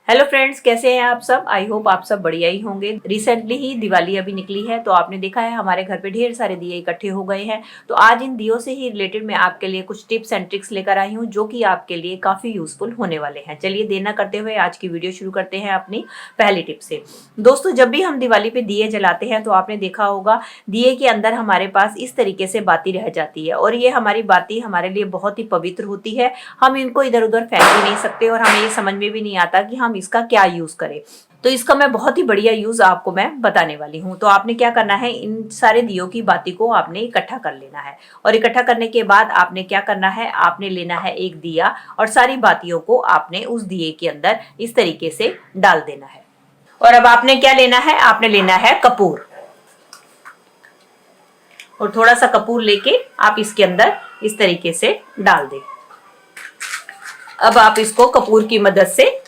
Hello friends, कैसे हैं आप सब। आई होप आप सब बढ़िया ही होंगे। रिसेंटली ही दिवाली अभी निकली है, तो आपने देखा है हमारे घर पे ढेर सारे दिए इकट्ठे हो गए हैं। तो आज इन दियों से ही रिलेटेड मैं आपके लिए कुछ टिप्स एंड ट्रिक्स लेकर आई हूँ, जो कि आपके लिए काफी यूजफुल होने वाले हैं। चलिए देर न करते हुए आज की वीडियो शुरू करते हैं अपनी पहली टिप से। दोस्तों, जब भी हम दिवाली पे दिए जलाते हैं तो आपने देखा होगा दिए के अंदर हमारे पास इस तरीके से बाती रह जाती है, और ये हमारी बाती हमारे लिए बहुत ही पवित्र होती है। हम इनको इधर उधर फेंक भी नहीं सकते, और हमें ये समझ में भी नहीं आता कि हम इसका क्या यूज करें। तो इसका मैं बहुत ही बढ़िया यूज आपको मैं बताने वाली हूँ। तो आपने क्या करना है, इन सारे दियों की बाती को आपने इकट्ठा कर लेना है, और इकट्ठा करने के बाद आपने क्या करना है, आपने लेना है एक दिया, और सारी बातियों को आपने उस दिए के अंदर इस तरीके से डाल देना है। और अब आपने क्या लेना है, आपने लेना है कपूर, और थोड़ा सा कपूर लेके आप इसके अंदर इस तरीके से डाल दें। अब आप इसको कपूर की मदद से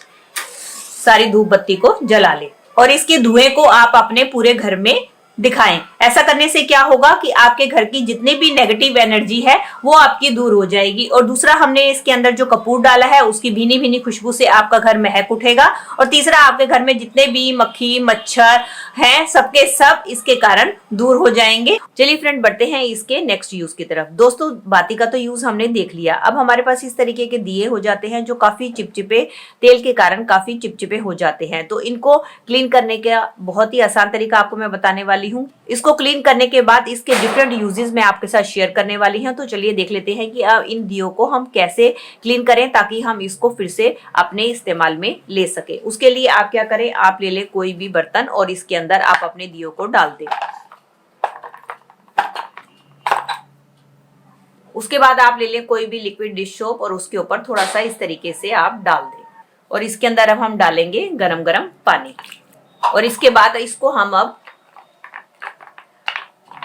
सारी धूप बत्ती को जला लें, और इसके धुएं को आप अपने पूरे घर में दिखाएं। ऐसा करने से क्या होगा कि आपके घर की जितनी भी नेगेटिव एनर्जी है वो आपकी दूर हो जाएगी। और दूसरा, हमने इसके अंदर जो कपूर डाला है उसकी भीनी भीनी खुशबू से आपका घर महक उठेगा। और तीसरा, आपके घर में जितने भी मक्खी मच्छर हैं सबके सब इसके कारण दूर हो जाएंगे। चलिए फ्रेंड, बढ़ते हैं इसके नेक्स्ट यूज की तरफ। दोस्तों, बाती का तो यूज हमने देख लिया। अब हमारे पास इस तरीके के दिए हो जाते हैं जो काफी चिपचिपे, तेल के कारण काफी चिपचिपे हो जाते हैं। तो इनको क्लीन करने का बहुत ही आसान तरीका आपको मैं बताने वाली हूँ। इसको क्लीन करने के बाद इसके डिफरेंट यूजेस मैं आपके साथ शेयर करने वाली हूँ। तो चलिए देख लेते हैं कि अब इन दियों को हम कैसे क्लीन करें, ताकि हम इसको फिर से अपने इस्तेमाल में ले सके। उसके लिए आप क्या करें, आप ले ले कोई भी बर्तन, और इसके अंदर आप अपने दियों को डाल दें। उसके बाद आप ले लें कोई भी लिक्विड डिश सोप, और उसके ऊपर थोड़ा सा इस तरीके से आप डाल दें। और इसके अंदर अब हम डालेंगे गरम गरम पानी, और इसके बाद इसको हम अब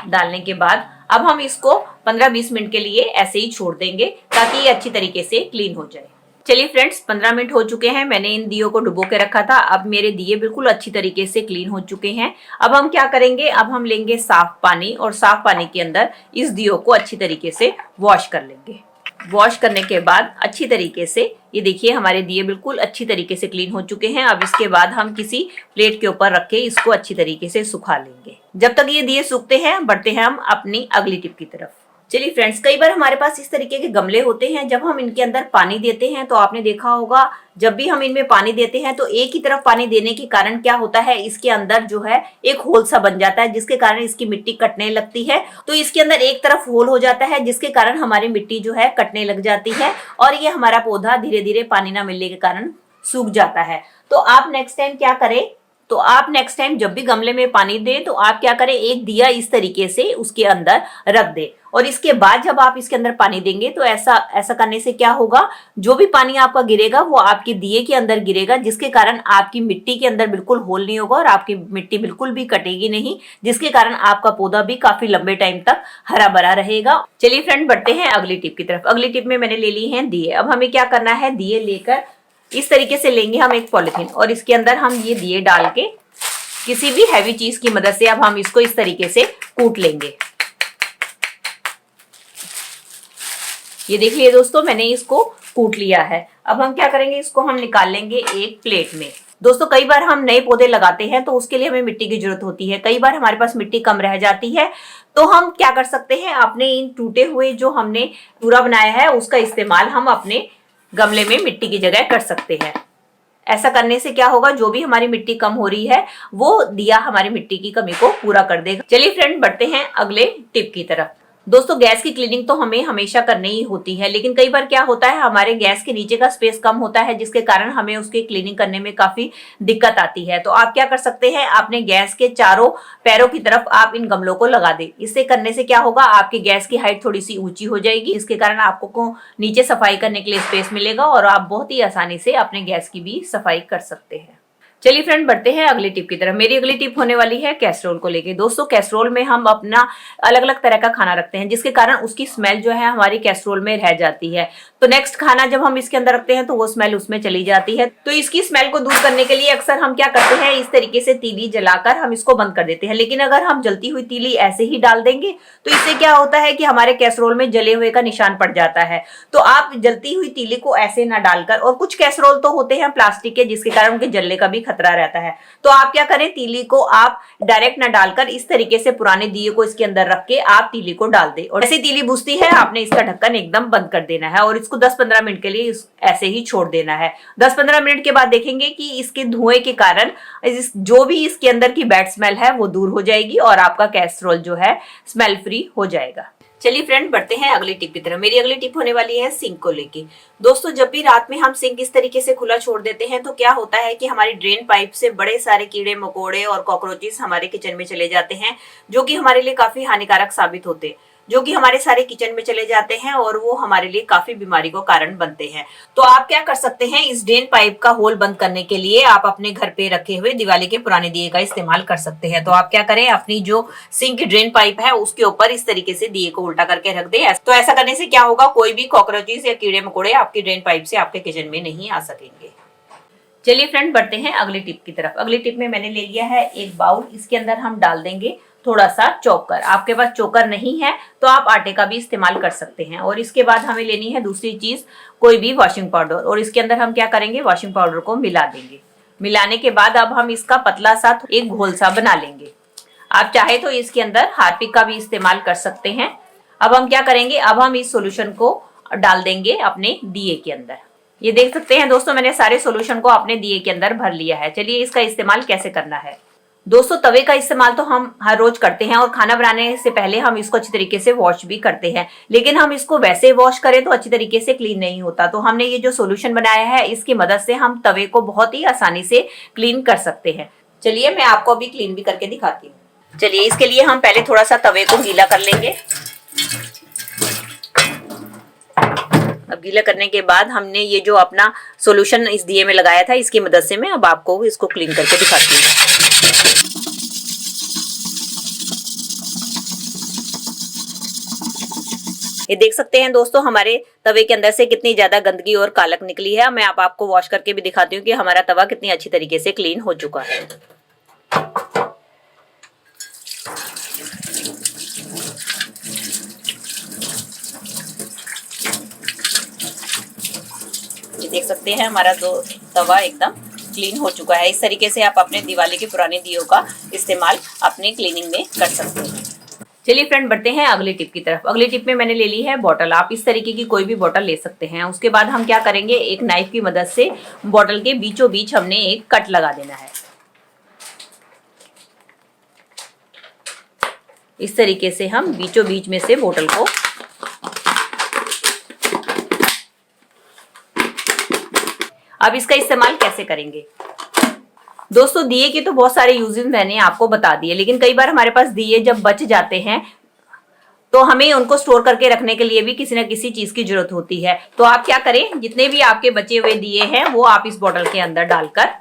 डालने के बाद अब हम इसको 15-20 मिनट के लिए ऐसे ही छोड़ देंगे, ताकि ये अच्छी तरीके से क्लीन हो जाए। चलिए फ्रेंड्स, 15 मिनट हो चुके हैं। मैंने इन दियों को डुबो के रखा था। अब मेरे दिए बिल्कुल अच्छी तरीके से क्लीन हो चुके हैं। अब हम क्या करेंगे, अब हम लेंगे साफ पानी, और साफ पानी के अंदर इस दियों को अच्छी तरीके से वॉश कर लेंगे। वॉश करने के बाद अच्छी तरीके से, ये देखिए हमारे दिए बिल्कुल अच्छी तरीके से क्लीन हो चुके हैं। अब इसके बाद हम किसी प्लेट के ऊपर रख के इसको अच्छी तरीके से सुखा लेंगे। जब तक ये दिए सूखते हैं, बढ़ते हैं हम अपनी अगली टिप की तरफ। चलिए फ्रेंड्स, कई बार हमारे पास इस तरीके के गमले होते हैं। जब हम इनके अंदर पानी देते हैं तो आपने देखा होगा, जब भी हम इनमें पानी देते हैं तो एक ही तरफ पानी देने के कारण क्या होता है, इसके अंदर जो है एक होल सा बन जाता है, जिसके कारण इसकी मिट्टी कटने लगती है। तो इसके अंदर एक तरफ होल हो जाता है, जिसके कारण हमारी मिट्टी जो है कटने लग जाती है, और ये हमारा पौधा धीरे धीरे पानी ना मिलने के कारण सूख जाता है। तो आप नेक्स्ट टाइम क्या करें, तो आप नेक्स्ट टाइम जब भी गमले में पानी दें तो आप क्या करें, एक दिया इस तरीके से उसके अंदर रख दें। और इसके बाद जब आप इसके अंदर पानी देंगे तो ऐसा करने से क्या होगा, जो भी पानी आपका गिरेगा वो आपके दिए के अंदर गिरेगा, जिसके कारण आपकी मिट्टी के अंदर बिल्कुल होल नहीं होगा, और आपकी मिट्टी बिल्कुल भी कटेगी नहीं, जिसके कारण आपका पौधा भी काफी लंबे टाइम तक हरा भरा रहेगा। चलिए फ्रेंड, बढ़ते हैं अगली टिप की तरफ। अगली टिप में मैंने ले ली है दिए। अब हमें क्या करना है, दिए लेकर इस तरीके से लेंगे हम एक पॉलिथीन, और इसके अंदर हम ये दिए डाल के किसी भी हैवी चीज की मदद से अब हम इसको इस तरीके से कूट लेंगे। ये देखिए दोस्तों, मैंने इसको कूट लिया है। अब हम क्या करेंगे, इसको हम निकाल लेंगे एक प्लेट में। दोस्तों, कई बार हम नए पौधे लगाते हैं तो उसके लिए हमें मिट्टी की जरूरत होती है। कई बार हमारे पास मिट्टी कम रह जाती है, तो हम क्या कर सकते हैं, अपने इन टूटे हुए जो हमने चूरा बनाया है उसका इस्तेमाल हम अपने गमले में मिट्टी की जगह कर सकते हैं। ऐसा करने से क्या होगा, जो भी हमारी मिट्टी कम हो रही है वो दिया हमारी मिट्टी की कमी को पूरा कर देगा। चलिए फ्रेंड, बढ़ते हैं अगले टिप की तरफ। दोस्तों, गैस की क्लीनिंग तो हमें हमेशा करनी ही होती है, लेकिन कई बार क्या होता है, हमारे गैस के नीचे का स्पेस कम होता है, जिसके कारण हमें उसकी क्लीनिंग करने में काफी दिक्कत आती है। तो आप क्या कर सकते हैं, अपने गैस के चारों पैरों की तरफ आप इन गमलों को लगा दें। इससे करने से क्या होगा, आपकी गैस की हाइट थोड़ी सी ऊंची हो जाएगी, इसके कारण आपको नीचे सफाई करने के लिए स्पेस मिलेगा, और आप बहुत ही आसानी से अपने गैस की भी सफाई कर सकते हैं। चलिए फ्रेंड, बढ़ते हैं अगली टिप की तरफ। मेरी अगली टिप होने वाली है कैसरोल को लेके। दोस्तों, कैसरोल में हम अपना अलग अलग तरह का खाना रखते हैं, जिसके कारण उसकी स्मेल जो है हमारी कैसरोल में रह जाती है। तो नेक्स्ट खाना जब हम इसके अंदर रखते हैं तो वो स्मेल उसमें चली जाती है। तो इसकी स्मेल को दूर करने के लिए अक्सर हम क्या करते हैं, इस तरीके से तीली जलाकर हम इसको बंद कर देते हैं। लेकिन अगर हम जलती हुई तीली ऐसे ही डाल देंगे तो इससे क्या होता है कि हमारे कैसरोल में जले हुए का निशान पड़ जाता है। तो आप जलती हुई तीली को ऐसे ना डालकर, और कुछ कैसरोल तो होते हैं प्लास्टिक के, जिसके कारण उनके जलने का भी खतरा रहता है, तो आप क्या करें, तीली को आप डायरेक्ट ना डालकर इस तरीके से पुराने दिए को इसके अंदर रख के आप तीली को डाल दे, और ऐसे तीली बुझती है आपने इसका ढक्कन एकदम बंद कर देना है और इसको 10-15 मिनट के लिए ऐसे ही छोड़ देना है। 10-15 मिनट के बाद देखेंगे कि इसके धुएं के कारण जो भी इसके अंदर की बैड स्मेल है वो दूर हो जाएगी और आपका कैसरोल जो है स्मेल फ्री हो जाएगा। चलिए फ्रेंड, बढ़ते हैं अगली टिप की तरफ। मेरी अगली टिप होने वाली है सिंक को लेके। दोस्तों, जब भी रात में हम सिंक इस तरीके से खुला छोड़ देते हैं तो क्या होता है कि हमारी ड्रेन पाइप से बड़े सारे कीड़े मकोड़े और कॉकरोचेस हमारे किचन में चले जाते हैं, जो कि हमारे लिए काफी हानिकारक साबित होते हैं, जो कि हमारे सारे किचन में चले जाते हैं और वो हमारे लिए काफी बीमारी को कारण बनते हैं। तो आप क्या कर सकते हैं, इस ड्रेन पाइप का होल बंद करने के लिए आप अपने घर पे रखे हुए दिवाली के पुराने दिए का इस्तेमाल कर सकते हैं। तो आप क्या करें, अपनी जो सिंक की ड्रेन पाइप है उसके ऊपर इस तरीके से दिए को उल्टा करके रख दें। तो ऐसा करने से क्या होगा, कोई भी कॉकरोचेस या कीड़े मकोड़े आपकी ड्रेन पाइप से आपके किचन में नहीं आ सकेंगे। चलिए फ्रेंड, बढ़ते हैं अगली टिप की तरफ। अगली टिप में मैंने ले लिया है एक बाउल। इसके अंदर हम डाल देंगे थोड़ा सा चोकर। आपके पास चोकर नहीं है तो आप आटे का भी इस्तेमाल कर सकते हैं। और इसके बाद हमें लेनी है दूसरी चीज, कोई भी वॉशिंग पाउडर, और इसके अंदर हम क्या करेंगे, वॉशिंग पाउडर को मिला देंगे। मिलाने के बाद अब हम इसका पतला सा एक घोल सा बना लेंगे। आप चाहे तो इसके अंदर हार्पिक का भी इस्तेमाल कर सकते हैं। अब हम क्या करेंगे, अब हम इस सोल्यूशन को डाल देंगे अपने दिए के अंदर। ये देख सकते हैं दोस्तों, मैंने सारे सॉल्यूशन को अपने दिए के अंदर भर लिया है। चलिए इसका इस्तेमाल कैसे करना है। दोस्तों, तवे का इस्तेमाल तो हम हर रोज करते हैं और खाना बनाने से पहले हम इसको अच्छी तरीके से वॉश भी करते हैं, लेकिन हम इसको वैसे वॉश करें तो अच्छी तरीके से क्लीन नहीं होता। तो हमने ये जो सॉल्यूशन बनाया है इसकी मदद से हम तवे को बहुत ही आसानी से क्लीन कर सकते हैं। चलिए मैं आपको अभी क्लीन भी करके दिखाती हूँ। चलिए, इसके लिए हम पहले थोड़ा सा तवे को गीला कर लेंगे। अब गीला करने के बाद हमने ये जो अपना सॉल्यूशन इस दिए में लगाया था, इसकी मदद से मैं अब आपको इसको क्लीन करके दिखाती हूँ। ये देख सकते हैं दोस्तों, हमारे तवे के अंदर से कितनी ज्यादा गंदगी और कालक निकली है। मैं अब आपको वॉश करके भी दिखाती हूँ कि हमारा तवा कितनी अच्छी तरीके से क्लीन हो चुका है। ये देख सकते हैं हमारा तवा एकदम क्लीन हो चुका है। इस तरीके से आप अपने दिवाली के पुराने दियों का इस्तेमाल अपने क्लीनिंग में कर सकते हैं। चलिए फ्रेंड, बढ़ते हैं अगली टिप की तरफ। अगली टिप में मैंने ले ली है बॉटल। आप इस तरीके की कोई भी बॉटल ले सकते हैं। उसके बाद हम क्या करेंगे, एक नाइफ की मदद से बॉटल के बीचों बीच हमने एक कट लगा देना है। इस तरीके से हम बीचों बीच में से बोतल को अब इसका इस्तेमाल कैसे करेंगे। दोस्तों, दिए के तो बहुत सारे यूजेस मैंने आपको बता दिए, लेकिन कई बार हमारे पास दिए जब बच जाते हैं तो हमें उनको स्टोर करके रखने के लिए भी किसी न किसी चीज की जरूरत होती है। तो आप क्या करें, जितने भी आपके बचे हुए दिए हैं वो आप इस बोतल के अंदर डालकर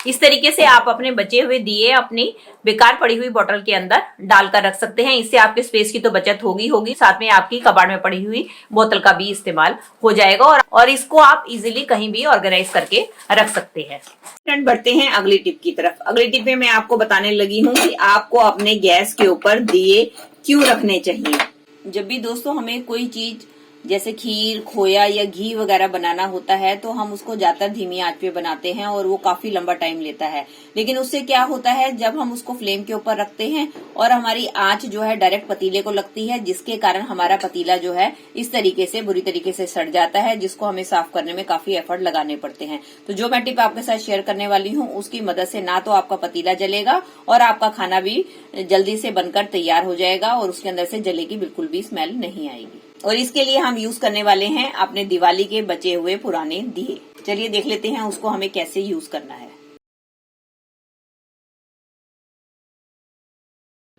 इस तरीके से आप अपने बचे हुए दिए अपनी बेकार पड़ी हुई बोतल के अंदर डालकर रख सकते हैं। इससे आपके स्पेस की तो बचत होगी, साथ में आपकी कबाड़ में पड़ी हुई बोतल का भी इस्तेमाल हो जाएगा और इसको आप इजीली कहीं भी ऑर्गेनाइज करके रख सकते हैं। फ्रेंड, बढ़ते हैं अगली टिप की तरफ। अगली टिप में मैं आपको बताने लगी हूँ कि आपको अपने गैस के ऊपर दिए क्यों रखने चाहिए। जब भी दोस्तों हमें कोई चीज जैसे खीर, खोया या घी वगैरह बनाना होता है तो हम उसको ज्यादातर धीमी आंच पे बनाते हैं और वो काफी लंबा टाइम लेता है। लेकिन उससे क्या होता है, जब हम उसको फ्लेम के ऊपर रखते हैं और हमारी आंच जो है डायरेक्ट पतीले को लगती है, जिसके कारण हमारा पतीला जो है इस तरीके से बुरी तरीके से सड़ जाता है, जिसको हमें साफ करने में काफी एफर्ट लगाने पड़ते हैं। तो जो मैं टिप आपके साथ शेयर करने वाली हूँ उसकी मदद से ना तो आपका पतीला जलेगा और आपका खाना भी जल्दी से बनकर तैयार हो जाएगा और उसके अंदर से जले की बिल्कुल भी स्मेल नहीं आएगी। और इसके लिए हम यूज करने वाले हैं अपने दिवाली के बचे हुए पुराने दिए। चलिए देख लेते हैं उसको हमें कैसे यूज करना है।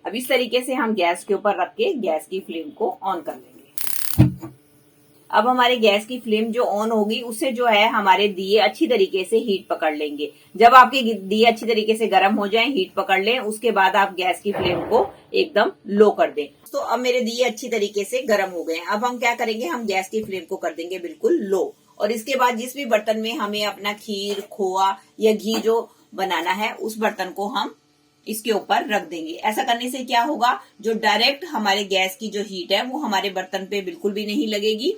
अब इस तरीके से हम गैस के ऊपर रख के गैस की फ्लेम को ऑन कर लेंगे। अब हमारे गैस की फ्लेम जो ऑन होगी उससे जो है हमारे दिए अच्छी तरीके से हीट पकड़ लेंगे। जब आपके दिए अच्छी तरीके से गर्म हो जाएं, हीट पकड़ लें, उसके बाद आप गैस की फ्लेम को एकदम लो कर दें। तो अब मेरे दिए अच्छी तरीके से गर्म हो गए हैं। अब हम क्या करेंगे, हम गैस की फ्लेम को कर देंगे बिल्कुल लो, और इसके बाद जिस भी बर्तन में हमें अपना खीर, खोआ या घी जो बनाना है उस बर्तन को हम इसके ऊपर रख देंगे। ऐसा करने से क्या होगा, जो डायरेक्ट हमारे गैस की जो हीट है वो हमारे बर्तन पे बिल्कुल भी नहीं लगेगी,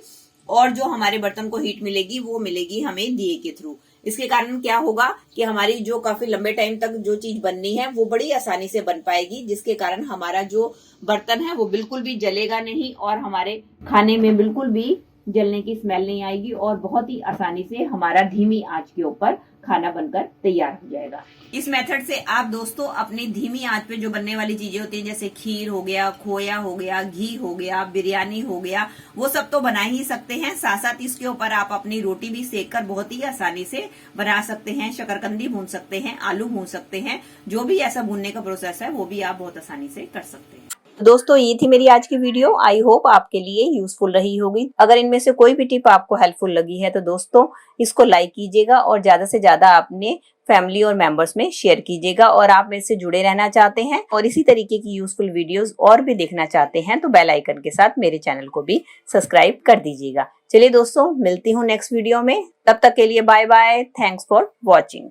और जो हमारे बर्तन को हीट मिलेगी वो मिलेगी हमें दिए के थ्रू। इसके कारण क्या होगा कि हमारी जो काफी लंबे टाइम तक जो चीज बननी है वो बड़ी आसानी से बन पाएगी, जिसके कारण हमारा जो बर्तन है वो बिल्कुल भी जलेगा नहीं और हमारे खाने में बिल्कुल भी जलने की स्मेल नहीं आएगी, और बहुत ही आसानी से हमारा धीमी आंच के ऊपर खाना बनकर तैयार हो जाएगा। इस मेथड से आप दोस्तों अपनी धीमी आंच पे जो बनने वाली चीजें होती हैं, जैसे खीर हो गया, खोया हो गया, घी हो गया, बिरयानी हो गया, वो सब तो बना ही सकते हैं। साथ साथ इसके ऊपर आप अपनी रोटी भी सेक कर बहुत ही आसानी से बना सकते हैं। शकरकंदी भून सकते हैं, आलू भून सकते हैं, जो भी ऐसा भूनने का प्रोसेस है वो भी आप बहुत आसानी से कर सकते हैं। दोस्तों ये थी मेरी आज की वीडियो। आई होप आपके लिए यूजफुल रही होगी। अगर इनमें से कोई भी टिप आपको हेल्पफुल लगी है तो दोस्तों इसको लाइक कीजिएगा और ज्यादा से ज्यादा अपने फैमिली और मेंबर्स में शेयर कीजिएगा। और आप मेरे से जुड़े रहना चाहते हैं और इसी तरीके की यूजफुल वीडियोस और भी देखना चाहते हैं तो बेल आइकन के साथ मेरे चैनल को भी सब्सक्राइब कर दीजिएगा। चलिए दोस्तों, मिलती हूँ नेक्स्ट वीडियो में। तब तक के लिए bye bye. Thanks for watching.